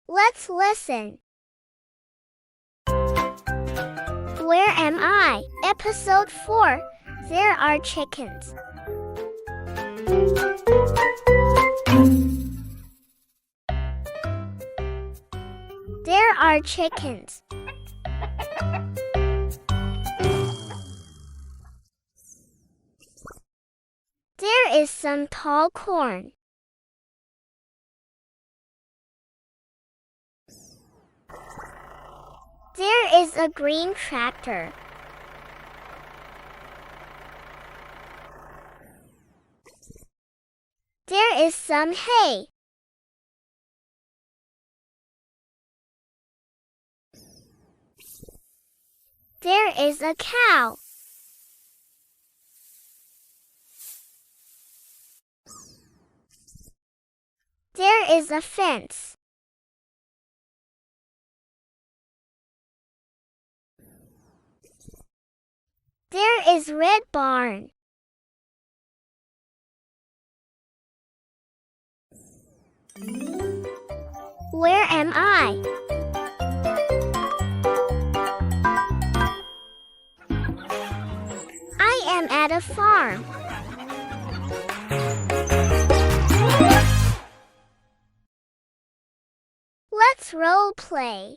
Let's listen. Where am I? Episode 4. There are chickens. There are chickens. There is some tall corn. There is a green tractor. There is some hay. There is a cow. There is a fence. There is red barn. Where am I? I am at a farm. Let's role play.